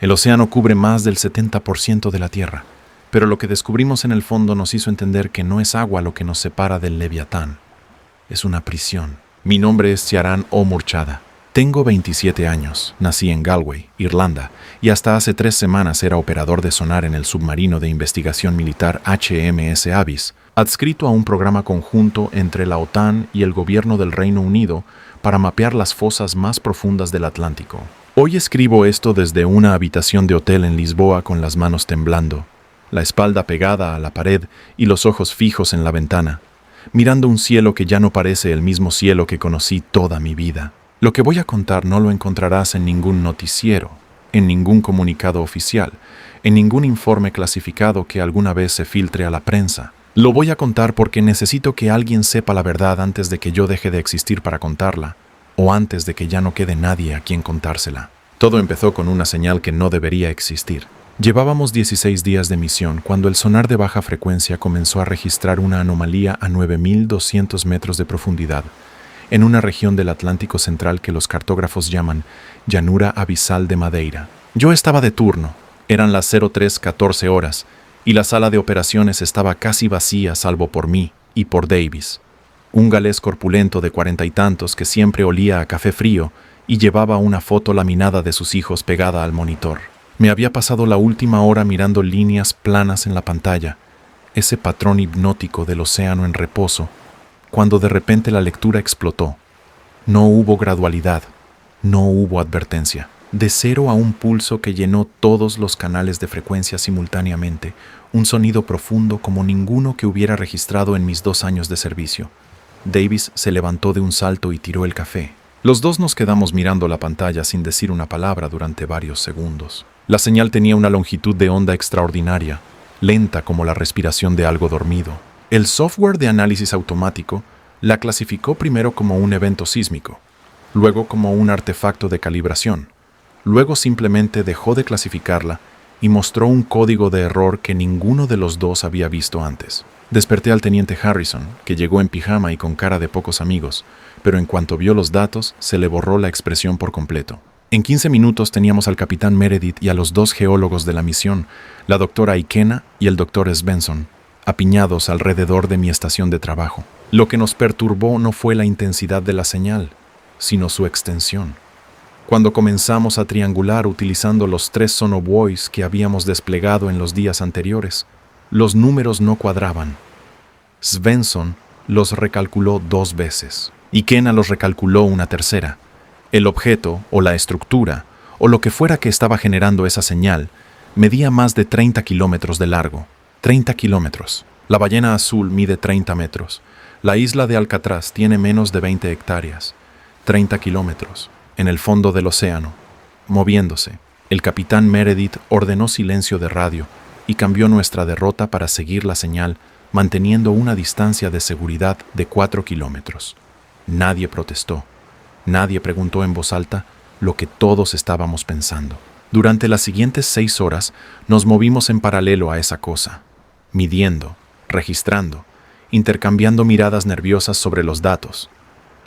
El océano cubre más del 70% de la Tierra, pero lo que descubrimos en el fondo nos hizo entender que no es agua lo que nos separa del Leviatán. Es una prisión. Mi nombre es Ciarán O'Murchada. Tengo 27 años, nací en Galway, Irlanda, y hasta hace 3 semanas era operador de sonar en el submarino de investigación militar HMS Abyss, adscrito a un programa conjunto entre la OTAN y el gobierno del Reino Unido para mapear las fosas más profundas del Atlántico. Hoy escribo esto desde una habitación de hotel en Lisboa con las manos temblando, la espalda pegada a la pared y los ojos fijos en la ventana, mirando un cielo que ya no parece el mismo cielo que conocí toda mi vida. Lo que voy a contar no lo encontrarás en ningún noticiero, en ningún comunicado oficial, en ningún informe clasificado que alguna vez se filtre a la prensa. Lo voy a contar porque necesito que alguien sepa la verdad antes de que yo deje de existir para contarla, o antes de que ya no quede nadie a quien contársela. Todo empezó con una señal que no debería existir. Llevábamos 16 días de misión cuando el sonar de baja frecuencia comenzó a registrar una anomalía a 9.200 metros de profundidad, en una región del Atlántico Central que los cartógrafos llaman Llanura Abisal de Madeira. Yo estaba de turno, eran las 03:14 horas, y la sala de operaciones estaba casi vacía salvo por mí y por Davis, un galés corpulento de 40 y tantos que siempre olía a café frío y llevaba una foto laminada de sus hijos pegada al monitor. Me había pasado la última hora mirando líneas planas en la pantalla, ese patrón hipnótico del océano en reposo, cuando de repente la lectura explotó. No hubo gradualidad, no hubo advertencia. De 0 a un pulso que llenó todos los canales de frecuencia simultáneamente, un sonido profundo como ninguno que hubiera registrado en mis 2 años de servicio. Davis se levantó de un salto y tiró el café. Los dos nos quedamos mirando la pantalla sin decir una palabra durante varios segundos. La señal tenía una longitud de onda extraordinaria, lenta como la respiración de algo dormido. El software de análisis automático la clasificó primero como un evento sísmico, luego como un artefacto de calibración, luego simplemente dejó de clasificarla y mostró un código de error que ninguno de los dos había visto antes. Desperté al teniente Harrison, que llegó en pijama y con cara de pocos amigos, pero en cuanto vio los datos, se le borró la expresión por completo. En 15 minutos teníamos al capitán Meredith y a los 2 geólogos de la misión, la doctora Ikena y el doctor Svensson, apiñados alrededor de mi estación de trabajo. Lo que nos perturbó no fue la intensidad de la señal, sino su extensión. Cuando comenzamos a triangular utilizando los 3 sonobuoys que habíamos desplegado en los días anteriores, los números no cuadraban. Svensson los recalculó 2 veces. Ikena los recalculó una tercera. El objeto, o la estructura, o lo que fuera que estaba generando esa señal, medía más de 30 kilómetros de largo. 30 kilómetros. La ballena azul mide 30 metros. La isla de Alcatraz tiene menos de 20 hectáreas. 30 kilómetros. En el fondo del océano. Moviéndose. El capitán Meredith ordenó silencio de radio y cambió nuestra derrota para seguir la señal, manteniendo una distancia de seguridad de 4 kilómetros. Nadie protestó. Nadie preguntó en voz alta lo que todos estábamos pensando. Durante las siguientes 6 horas nos movimos en paralelo a esa cosa, midiendo, registrando, intercambiando miradas nerviosas sobre los datos.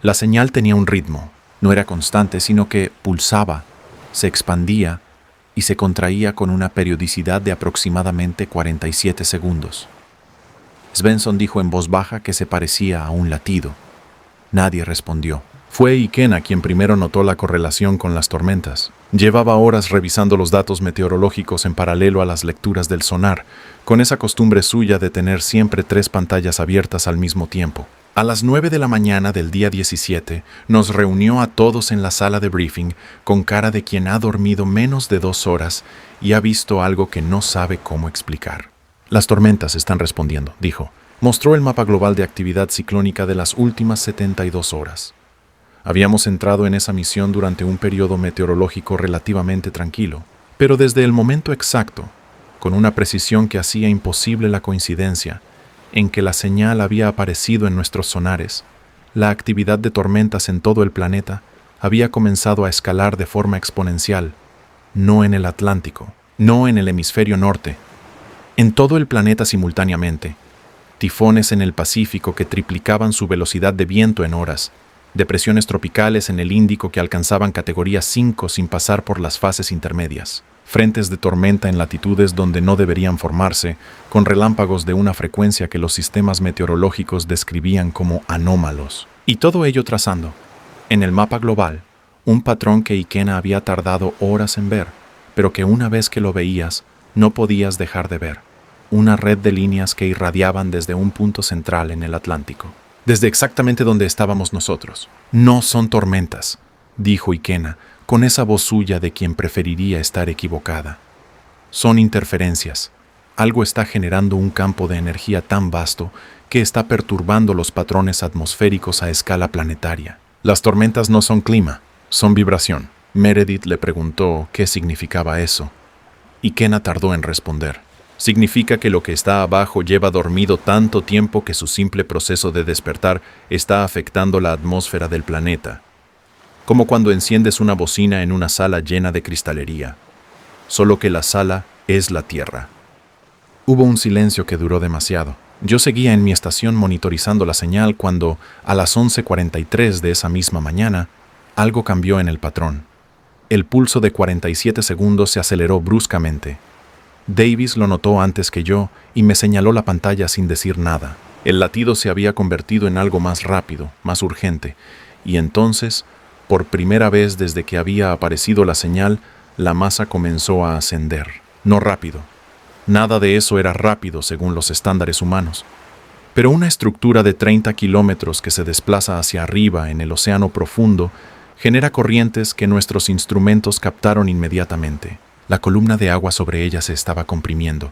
La señal tenía un ritmo, no era constante, sino que pulsaba, se expandía y se contraía con una periodicidad de aproximadamente 47 segundos. Svensson dijo en voz baja que se parecía a un latido. Nadie respondió. Fue Ikena quien primero notó la correlación con las tormentas. Llevaba horas revisando los datos meteorológicos en paralelo a las lecturas del sonar, con esa costumbre suya de tener siempre 3 pantallas abiertas al mismo tiempo. A las 9 de la mañana del día 17, nos reunió a todos en la sala de briefing con cara de quien ha dormido menos de 2 horas y ha visto algo que no sabe cómo explicar. Las tormentas están respondiendo, dijo. Mostró el mapa global de actividad ciclónica de las últimas 72 horas. Habíamos entrado en esa misión durante un periodo meteorológico relativamente tranquilo, pero desde el momento exacto, con una precisión que hacía imposible la coincidencia, en que la señal había aparecido en nuestros sonares, la actividad de tormentas en todo el planeta había comenzado a escalar de forma exponencial, no en el Atlántico, no en el hemisferio norte, en todo el planeta simultáneamente. Tifones en el Pacífico que triplicaban su velocidad de viento en horas, depresiones tropicales en el Índico que alcanzaban categoría 5 sin pasar por las fases intermedias, frentes de tormenta en latitudes donde no deberían formarse, con relámpagos de una frecuencia que los sistemas meteorológicos describían como anómalos. Y todo ello trazando, en el mapa global, un patrón que Ikena había tardado horas en ver, pero que una vez que lo veías, no podías dejar de ver. Una red de líneas que irradiaban desde un punto central en el Atlántico, desde exactamente donde estábamos nosotros. No son tormentas, dijo Ikena, con esa voz suya de quien preferiría estar equivocada. Son interferencias. Algo está generando un campo de energía tan vasto que está perturbando los patrones atmosféricos a escala planetaria. Las tormentas no son clima, son vibración. Meredith le preguntó qué significaba eso. Ikena tardó en responder. Significa que lo que está abajo lleva dormido tanto tiempo que su simple proceso de despertar está afectando la atmósfera del planeta. Como cuando enciendes una bocina en una sala llena de cristalería. Solo que la sala es la Tierra. Hubo un silencio que duró demasiado. Yo seguía en mi estación monitorizando la señal cuando, a las 11:43 de esa misma mañana, algo cambió en el patrón. El pulso de 47 segundos se aceleró bruscamente. Davis lo notó antes que yo y me señaló la pantalla sin decir nada. El latido se había convertido en algo más rápido, más urgente, y entonces, por primera vez desde que había aparecido la señal, la masa comenzó a ascender. No rápido. Nada de eso era rápido según los estándares humanos. Pero una estructura de 30 kilómetros que se desplaza hacia arriba en el océano profundo genera corrientes que nuestros instrumentos captaron inmediatamente. La columna de agua sobre ella se estaba comprimiendo.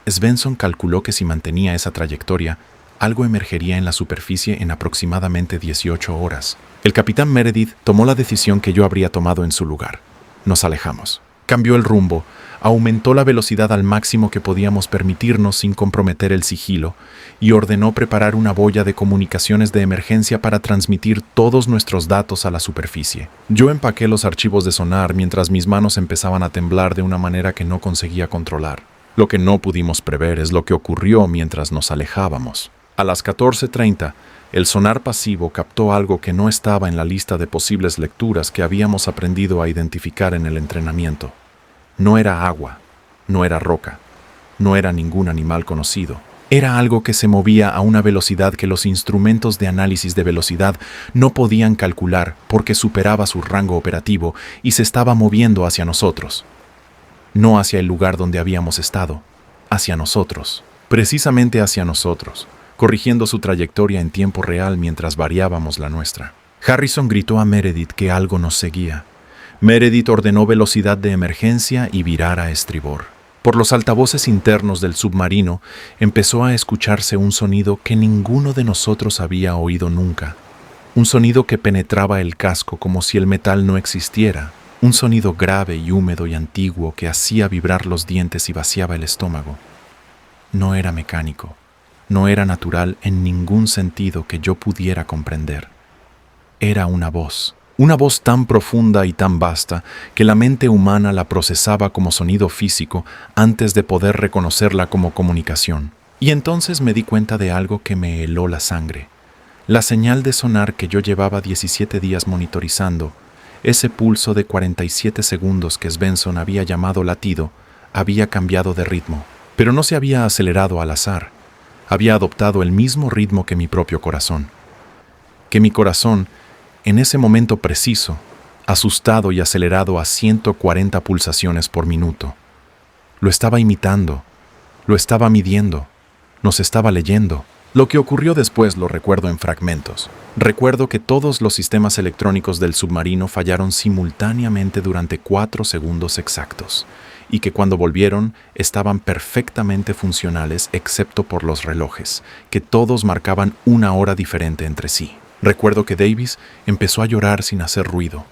Svensson calculó que si mantenía esa trayectoria, algo emergería en la superficie en aproximadamente 18 horas. El capitán Meredith tomó la decisión que yo habría tomado en su lugar. Nos alejamos. Cambió el rumbo, aumentó la velocidad al máximo que podíamos permitirnos sin comprometer el sigilo y ordenó preparar una boya de comunicaciones de emergencia para transmitir todos nuestros datos a la superficie. Yo empaqué los archivos de sonar mientras mis manos empezaban a temblar de una manera que no conseguía controlar. Lo que no pudimos prever es lo que ocurrió mientras nos alejábamos. A las 14:30, el sonar pasivo captó algo que no estaba en la lista de posibles lecturas que habíamos aprendido a identificar en el entrenamiento. No era agua, no era roca, no era ningún animal conocido. Era algo que se movía a una velocidad que los instrumentos de análisis de velocidad no podían calcular porque superaba su rango operativo y se estaba moviendo hacia nosotros. No hacia el lugar donde habíamos estado, hacia nosotros, precisamente hacia nosotros, corrigiendo su trayectoria en tiempo real mientras variábamos la nuestra. Harrison gritó a Meredith que algo nos seguía. Meredith ordenó velocidad de emergencia y virar a estribor. Por los altavoces internos del submarino empezó a escucharse un sonido que ninguno de nosotros había oído nunca. Un sonido que penetraba el casco como si el metal no existiera. Un sonido grave y húmedo y antiguo que hacía vibrar los dientes y vaciaba el estómago. No era mecánico. No era natural en ningún sentido que yo pudiera comprender. Era una voz tan profunda y tan vasta que la mente humana la procesaba como sonido físico antes de poder reconocerla como comunicación. Y entonces me di cuenta de algo que me heló la sangre. La señal de sonar que yo llevaba 17 días monitorizando, ese pulso de 47 segundos que Svensson había llamado latido, había cambiado de ritmo, pero no se había acelerado al azar. Había adoptado el mismo ritmo que mi propio corazón. Que mi corazón, en ese momento preciso, asustado y acelerado a 140 pulsaciones por minuto. Lo estaba imitando, lo estaba midiendo, nos estaba leyendo. Lo que ocurrió después lo recuerdo en fragmentos. Recuerdo que todos los sistemas electrónicos del submarino fallaron simultáneamente durante 4 segundos exactos, y que cuando volvieron estaban perfectamente funcionales excepto por los relojes, que todos marcaban una hora diferente entre sí. Recuerdo que Davis empezó a llorar sin hacer ruido,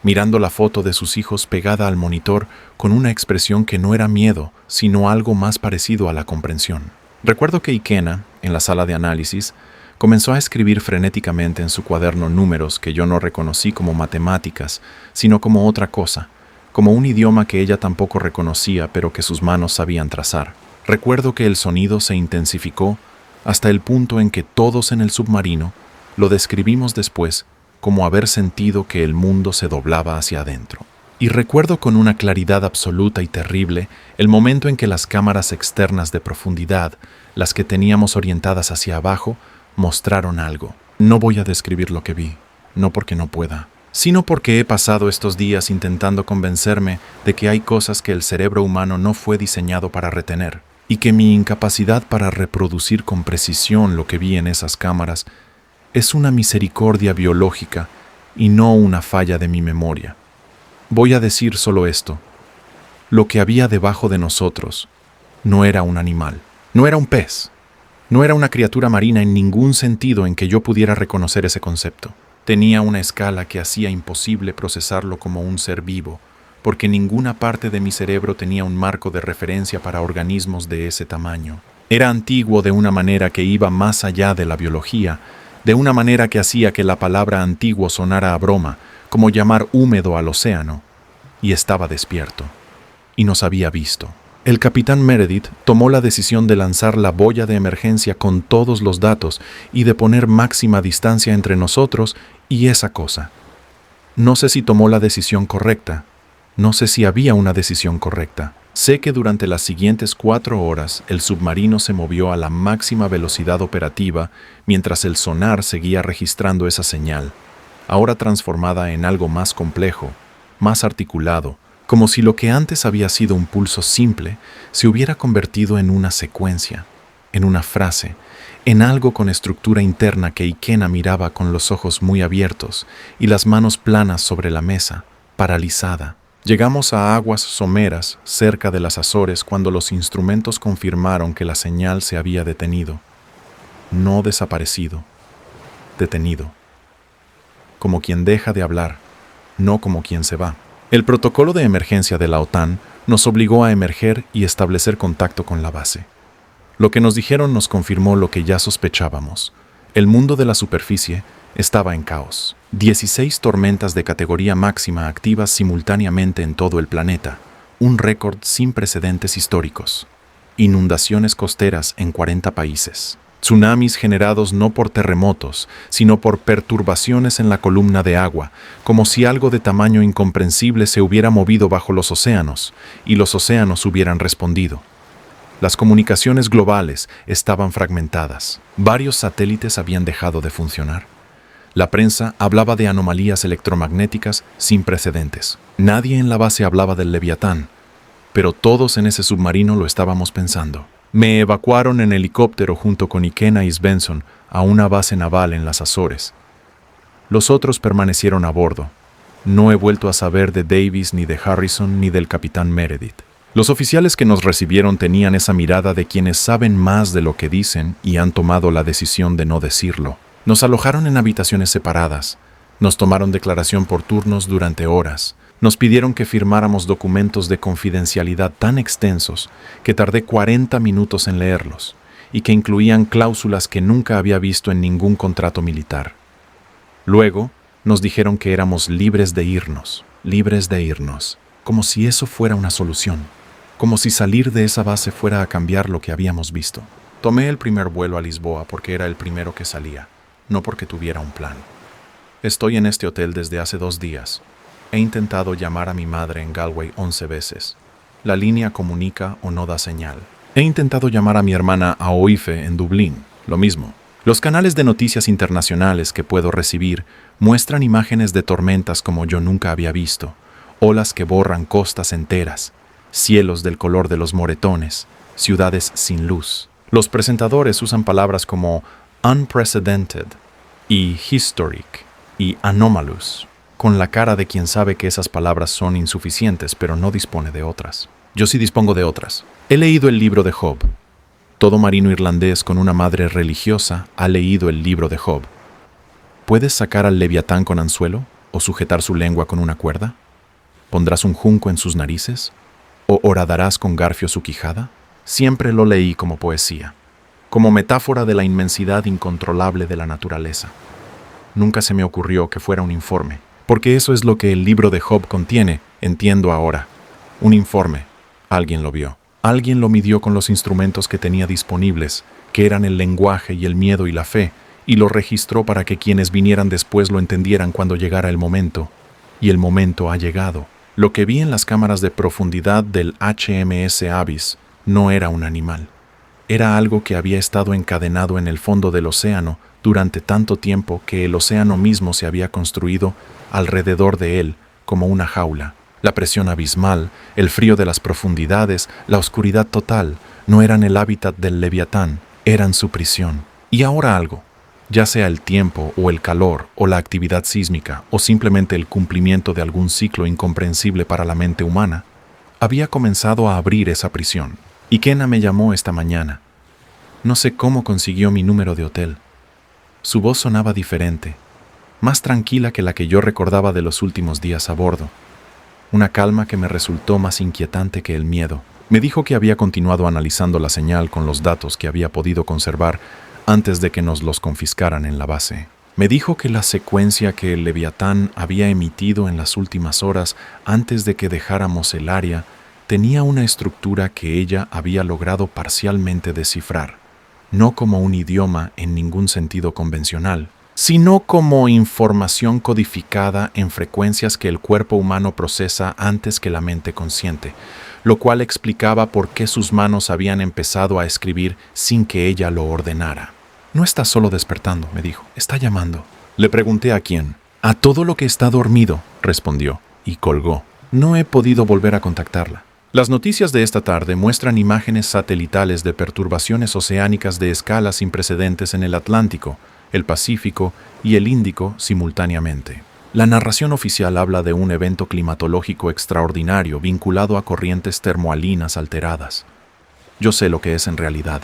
mirando la foto de sus hijos pegada al monitor con una expresión que no era miedo, sino algo más parecido a la comprensión. Recuerdo que Ikena, en la sala de análisis, comenzó a escribir frenéticamente en su cuaderno números que yo no reconocí como matemáticas, sino como otra cosa, como un idioma que ella tampoco reconocía pero que sus manos sabían trazar. Recuerdo que el sonido se intensificó hasta el punto en que todos en el submarino lo describimos después como haber sentido que el mundo se doblaba hacia adentro. Y recuerdo con una claridad absoluta y terrible el momento en que las cámaras externas de profundidad, las que teníamos orientadas hacia abajo, mostraron algo. No voy a describir lo que vi, no porque no pueda, sino porque he pasado estos días intentando convencerme de que hay cosas que el cerebro humano no fue diseñado para retener, y que mi incapacidad para reproducir con precisión lo que vi en esas cámaras es una misericordia biológica y no una falla de mi memoria. Voy a decir solo esto. Lo que había debajo de nosotros no era un animal, no era un pez, no era una criatura marina en ningún sentido en que yo pudiera reconocer ese concepto. Tenía una escala que hacía imposible procesarlo como un ser vivo, porque ninguna parte de mi cerebro tenía un marco de referencia para organismos de ese tamaño. Era antiguo de una manera que iba más allá de la biología, de una manera que hacía que la palabra antiguo sonara a broma, como llamar húmedo al océano, y estaba despierto, y nos había visto. El capitán Meredith tomó la decisión de lanzar la boya de emergencia con todos los datos y de poner máxima distancia entre nosotros y esa cosa. No sé si tomó la decisión correcta, no sé si había una decisión correcta. Sé que durante las siguientes 4 horas el submarino se movió a la máxima velocidad operativa mientras el sonar seguía registrando esa señal, ahora transformada en algo más complejo, más articulado, como si lo que antes había sido un pulso simple se hubiera convertido en una secuencia, en una frase, en algo con estructura interna que Ikena miraba con los ojos muy abiertos y las manos planas sobre la mesa, paralizada. Llegamos a aguas someras cerca de las Azores cuando los instrumentos confirmaron que la señal se había detenido. No desaparecido, detenido. Como quien deja de hablar, no como quien se va. El protocolo de emergencia de la OTAN nos obligó a emerger y establecer contacto con la base. Lo que nos dijeron nos confirmó lo que ya sospechábamos. El mundo de la superficie estaba en caos. 16 tormentas de categoría máxima activas simultáneamente en todo el planeta, un récord sin precedentes históricos. Inundaciones costeras en 40 países. Tsunamis generados no por terremotos, sino por perturbaciones en la columna de agua, como si algo de tamaño incomprensible se hubiera movido bajo los océanos, y los océanos hubieran respondido. Las comunicaciones globales estaban fragmentadas. Varios satélites habían dejado de funcionar. La prensa hablaba de anomalías electromagnéticas sin precedentes. Nadie en la base hablaba del Leviatán, pero todos en ese submarino lo estábamos pensando. Me evacuaron en helicóptero junto con Ikena y Svensson a una base naval en las Azores. Los otros permanecieron a bordo. No he vuelto a saber de Davis, ni de Harrison, ni del capitán Meredith. Los oficiales que nos recibieron tenían esa mirada de quienes saben más de lo que dicen y han tomado la decisión de no decirlo. Nos alojaron en habitaciones separadas. Nos tomaron declaración por turnos durante horas. Nos pidieron que firmáramos documentos de confidencialidad tan extensos que tardé 40 minutos en leerlos y que incluían cláusulas que nunca había visto en ningún contrato militar. Luego, nos dijeron que éramos libres de irnos, como si eso fuera una solución, como si salir de esa base fuera a cambiar lo que habíamos visto. Tomé el primer vuelo a Lisboa porque era el primero que salía, no porque tuviera un plan. Estoy en este hotel desde hace 2 días. He intentado llamar a mi madre en Galway 11 veces. La línea comunica o no da señal. He intentado llamar a mi hermana a Oife en Dublín, lo mismo. Los canales de noticias internacionales que puedo recibir muestran imágenes de tormentas como yo nunca había visto, olas que borran costas enteras, cielos del color de los moretones, ciudades sin luz. Los presentadores usan palabras como unprecedented y historic y anomalous, con la cara de quien sabe que esas palabras son insuficientes, pero no dispone de otras. Yo sí dispongo de otras. He leído el libro de Job. Todo marino irlandés con una madre religiosa ha leído el libro de Job. ¿Puedes sacar al Leviatán con anzuelo o sujetar su lengua con una cuerda? ¿Pondrás un junco en sus narices? ¿O horadarás con garfio su quijada? Siempre lo leí como poesía, como metáfora de la inmensidad incontrolable de la naturaleza. Nunca se me ocurrió que fuera un informe, porque eso es lo que el libro de Job contiene, entiendo ahora. Un informe. Alguien lo vio. Alguien lo midió con los instrumentos que tenía disponibles, que eran el lenguaje y el miedo y la fe, y lo registró para que quienes vinieran después lo entendieran cuando llegara el momento. Y el momento ha llegado. Lo que vi en las cámaras de profundidad del HMS Abyss no era un animal. Era algo que había estado encadenado en el fondo del océano durante tanto tiempo que el océano mismo se había construido alrededor de él como una jaula. La presión abismal, el frío de las profundidades, la oscuridad total, no eran el hábitat del Leviatán, eran su prisión. Y ahora algo, ya sea el tiempo o el calor o la actividad sísmica o simplemente el cumplimiento de algún ciclo incomprensible para la mente humana, había comenzado a abrir esa prisión. Y Kenna me llamó esta mañana. No sé cómo consiguió mi número de hotel. Su voz sonaba diferente, más tranquila que la que yo recordaba de los últimos días a bordo. Una calma que me resultó más inquietante que el miedo. Me dijo que había continuado analizando la señal con los datos que había podido conservar antes de que nos los confiscaran en la base. Me dijo que la secuencia que el Leviatán había emitido en las últimas horas antes de que dejáramos el área tenía una estructura que ella había logrado parcialmente descifrar, no como un idioma en ningún sentido convencional, sino como información codificada en frecuencias que el cuerpo humano procesa antes que la mente consciente, lo cual explicaba por qué sus manos habían empezado a escribir sin que ella lo ordenara. No está solo despertando, me dijo, está llamando. Le pregunté a quién. A todo lo que está dormido, respondió, y colgó. No he podido volver a contactarla. Las noticias de esta tarde muestran imágenes satelitales de perturbaciones oceánicas de escala sin precedentes en el Atlántico, el Pacífico y el Índico simultáneamente. La narración oficial habla de un evento climatológico extraordinario vinculado a corrientes termoalinas alteradas. Yo sé lo que es en realidad.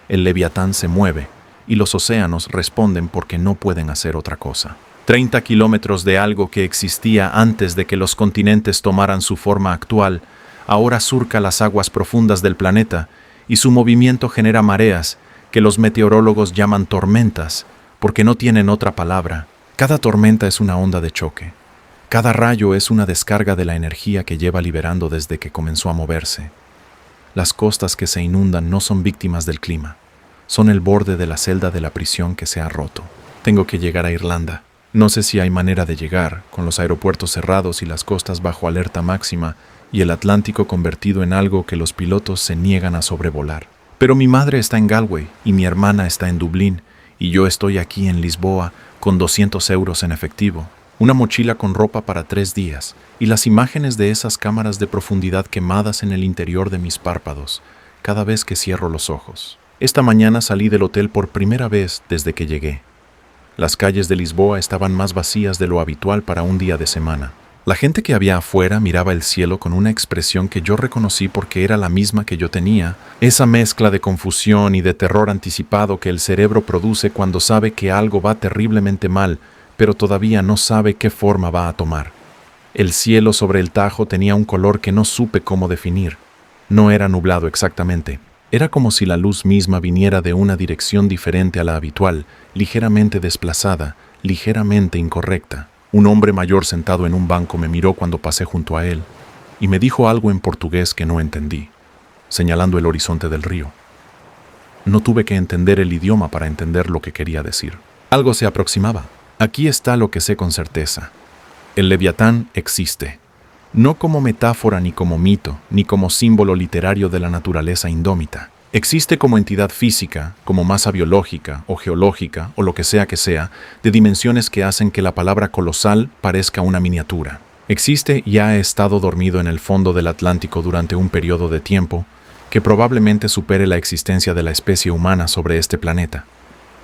El Leviatán se mueve y los océanos responden porque no pueden hacer otra cosa. 30 kilómetros de algo que existía antes de que los continentes tomaran su forma actual ahora surca las aguas profundas del planeta y su movimiento genera mareas que los meteorólogos llaman tormentas porque no tienen otra palabra. Cada tormenta es una onda de choque. Cada rayo es una descarga de la energía que lleva liberando desde que comenzó a moverse. Las costas que se inundan no son víctimas del clima. Son el borde de la celda de la prisión que se ha roto. Tengo que llegar a Irlanda. No sé si hay manera de llegar, con los aeropuertos cerrados y las costas bajo alerta máxima, y el Atlántico convertido en algo que los pilotos se niegan a sobrevolar. Pero mi madre está en Galway y mi hermana está en Dublín y yo estoy aquí en Lisboa con 200 euros en efectivo, una mochila con ropa para 3 días y las imágenes de esas cámaras de profundidad quemadas en el interior de mis párpados cada vez que cierro los ojos. Esta mañana salí del hotel por primera vez desde que llegué. Las calles de Lisboa estaban más vacías de lo habitual para un día de semana. La gente que había afuera miraba el cielo con una expresión que yo reconocí porque era la misma que yo tenía, esa mezcla de confusión y de terror anticipado que el cerebro produce cuando sabe que algo va terriblemente mal, pero todavía no sabe qué forma va a tomar. El cielo sobre el Tajo tenía un color que no supe cómo definir. No era nublado exactamente. Era como si la luz misma viniera de una dirección diferente a la habitual, ligeramente desplazada, ligeramente incorrecta. Un hombre mayor sentado en un banco me miró cuando pasé junto a él y me dijo algo en portugués que no entendí, señalando el horizonte del río. No tuve que entender el idioma para entender lo que quería decir. Algo se aproximaba. Aquí está lo que sé con certeza. El Leviatán existe. No como metáfora ni como mito, ni como símbolo literario de la naturaleza indómita. Existe como entidad física, como masa biológica o geológica o lo que sea, de dimensiones que hacen que la palabra colosal parezca una miniatura. Existe y ha estado dormido en el fondo del Atlántico durante un periodo de tiempo que probablemente supere la existencia de la especie humana sobre este planeta.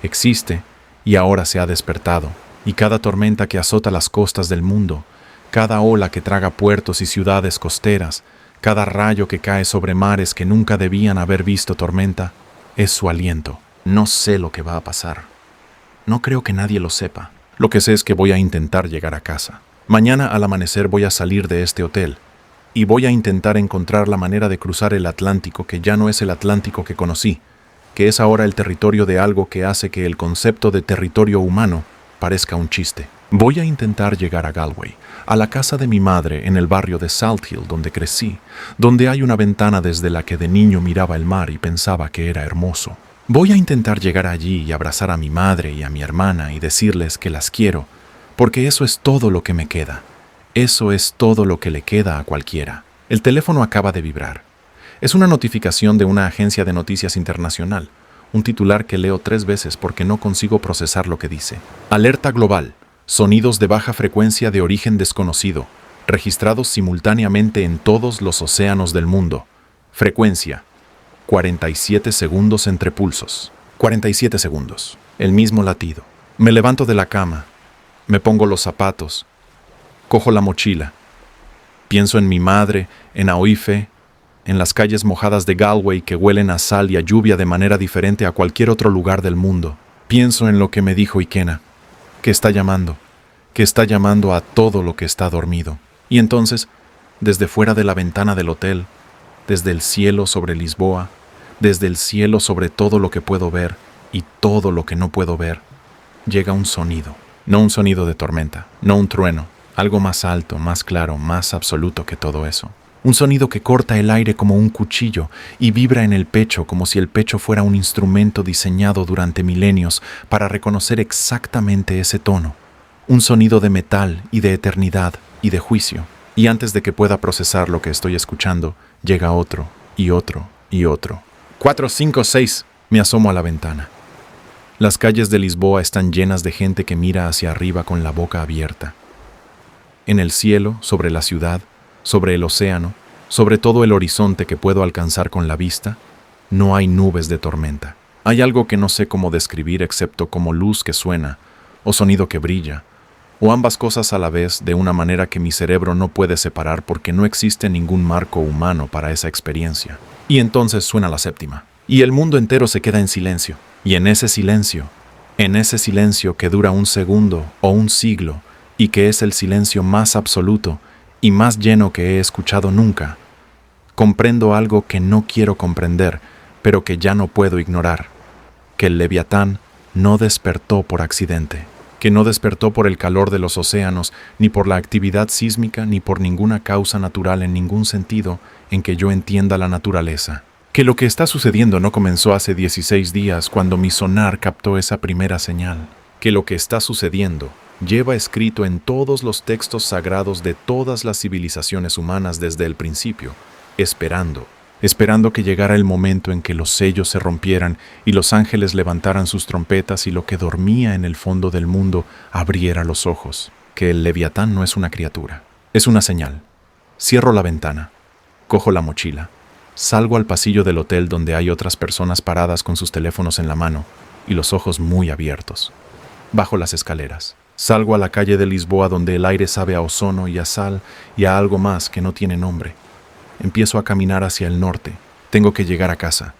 Existe y ahora se ha despertado, y cada tormenta que azota las costas del mundo, cada ola que traga puertos y ciudades costeras, cada rayo que cae sobre mares que nunca debían haber visto tormenta, es su aliento. No sé lo que va a pasar. No creo que nadie lo sepa. Lo que sé es que voy a intentar llegar a casa. Mañana al amanecer voy a salir de este hotel y voy a intentar encontrar la manera de cruzar el Atlántico que ya no es el Atlántico que conocí, que es ahora el territorio de algo que hace que el concepto de territorio humano parezca un chiste. Voy a intentar llegar a Galway, a la casa de mi madre en el barrio de Salt Hill donde crecí, donde hay una ventana desde la que de niño miraba el mar y pensaba que era hermoso. Voy a intentar llegar allí y abrazar a mi madre y a mi hermana y decirles que las quiero, porque eso es todo lo que me queda. Eso es todo lo que le queda a cualquiera. El teléfono acaba de vibrar. Es una notificación de una agencia de noticias internacional, un titular que leo 3 veces porque no consigo procesar lo que dice. Alerta global. Sonidos de baja frecuencia de origen desconocido, registrados simultáneamente en todos los océanos del mundo. Frecuencia: 47 segundos entre pulsos. 47 segundos. El mismo latido. Me levanto de la cama. Me pongo los zapatos. Cojo la mochila. Pienso en mi madre, en Aoife, en las calles mojadas de Galway que huelen a sal y a lluvia de manera diferente a cualquier otro lugar del mundo. Pienso en lo que me dijo Ikena, que está llamando a todo lo que está dormido. Y entonces, desde fuera de la ventana del hotel, desde el cielo sobre Lisboa, desde el cielo sobre todo lo que puedo ver y todo lo que no puedo ver, llega un sonido. No un sonido de tormenta, no un trueno, algo más alto, más claro, más absoluto que todo eso. Un sonido que corta el aire como un cuchillo y vibra en el pecho como si el pecho fuera un instrumento diseñado durante milenios para reconocer exactamente ese tono. Un sonido de metal y de eternidad y de juicio. Y antes de que pueda procesar lo que estoy escuchando, llega otro y otro y otro. 4, 5, 6. Me asomo a la ventana. Las calles de Lisboa están llenas de gente que mira hacia arriba con la boca abierta. En el cielo, sobre la ciudad, sobre el océano, sobre todo el horizonte que puedo alcanzar con la vista, no hay nubes de tormenta. Hay algo que no sé cómo describir excepto como luz que suena, o sonido que brilla, o ambas cosas a la vez de una manera que mi cerebro no puede separar porque no existe ningún marco humano para esa experiencia. Y entonces suena la séptima, y el mundo entero se queda en silencio. Y en ese silencio que dura un segundo o un siglo, y que es el silencio más absoluto y más lleno que he escuchado nunca, comprendo algo que no quiero comprender, pero que ya no puedo ignorar, que el Leviatán no despertó por accidente, que no despertó por el calor de los océanos, ni por la actividad sísmica, ni por ninguna causa natural en ningún sentido en que yo entienda la naturaleza. Que lo que está sucediendo no comenzó hace 16 días cuando mi sonar captó esa primera señal. Que lo que está sucediendo lleva escrito en todos los textos sagrados de todas las civilizaciones humanas desde el principio, esperando que llegara el momento en que los sellos se rompieran y los ángeles levantaran sus trompetas y lo que dormía en el fondo del mundo abriera los ojos. Que el Leviatán no es una criatura, es una señal. Cierro la ventana, cojo la mochila, salgo al pasillo del hotel donde hay otras personas paradas con sus teléfonos en la mano y los ojos muy abiertos. Bajo las escaleras. Salgo a la calle de Lisboa donde el aire sabe a ozono y a sal y a algo más que no tiene nombre. Empiezo a caminar hacia el norte. Tengo que llegar a casa.